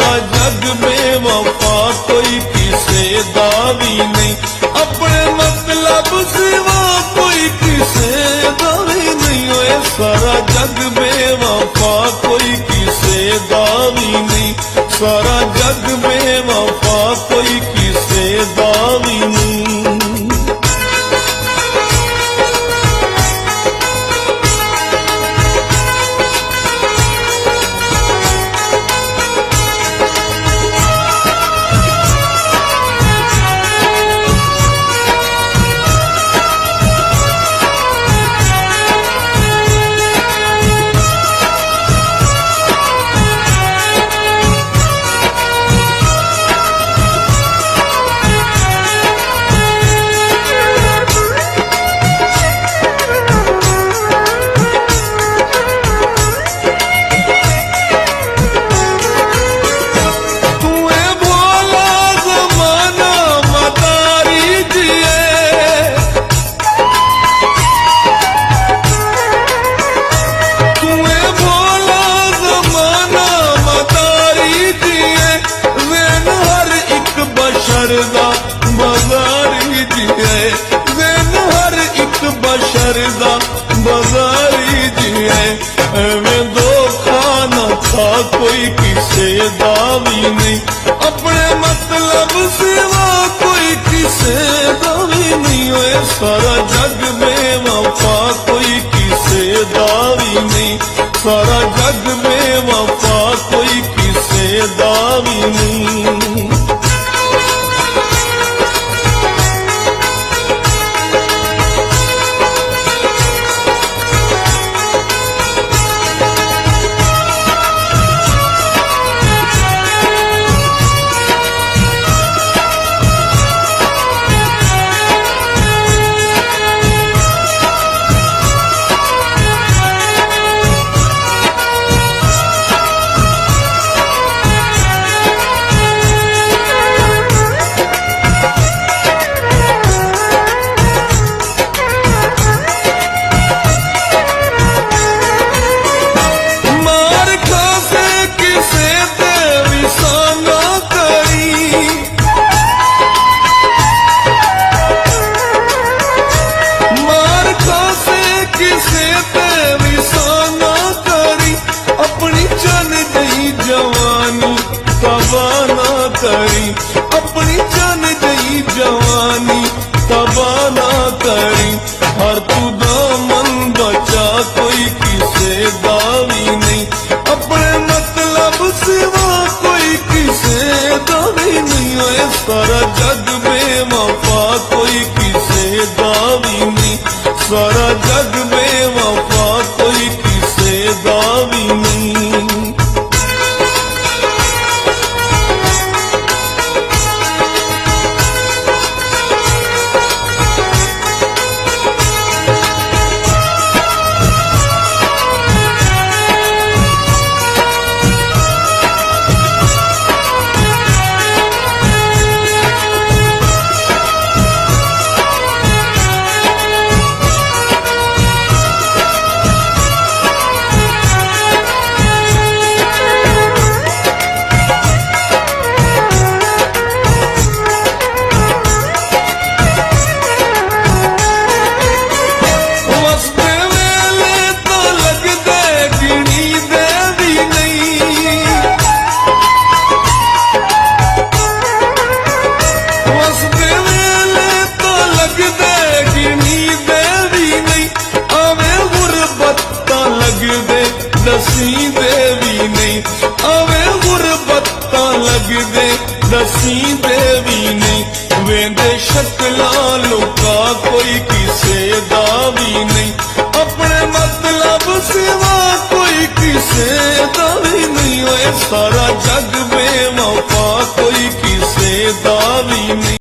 सारा जग बेवफा कोई किसे दा भी नहीं, अपने मतलब सिवा कोई किसे दा भी नहीं। ओए सारा जग बेवफा कोई किसे दा भी नहीं, सारा जग बेवफा कोई किसे दा भी नहीं। बजारी जिए वैन हर एक बशर दा बजारी जिए, एवें धोखा न था कोई किसे दा भी नहीं, अपने मतलब सिवा कोई किसे दा भी नहीं। ओए सारा जग बेवफा कोई किसे दा भी नहीं, सारा जग बेवफा कोई किसे दा भी नहीं। अपनी जान गई जवानी तबाह ना करी, हर खुदा मन बचा कोई किसे दावी नहीं, अपने मतलब सिवा कोई किसे दावी नहीं। ओए सारा जग बेवफा कोई किसे दावी नहीं, सारा जग बेवफा कोई किसे दावी नहीं। दसी देवी नहीं आवे गुरबत्ता लगदे, दसी देवी नहीं वेंदे शक्ला लुका कोई किसे दा भी नहीं, अपने मतलब सिवा कोई किसे दा भी नहीं। ओए सारा जग बेवफा कोई किसे दा भी नहीं।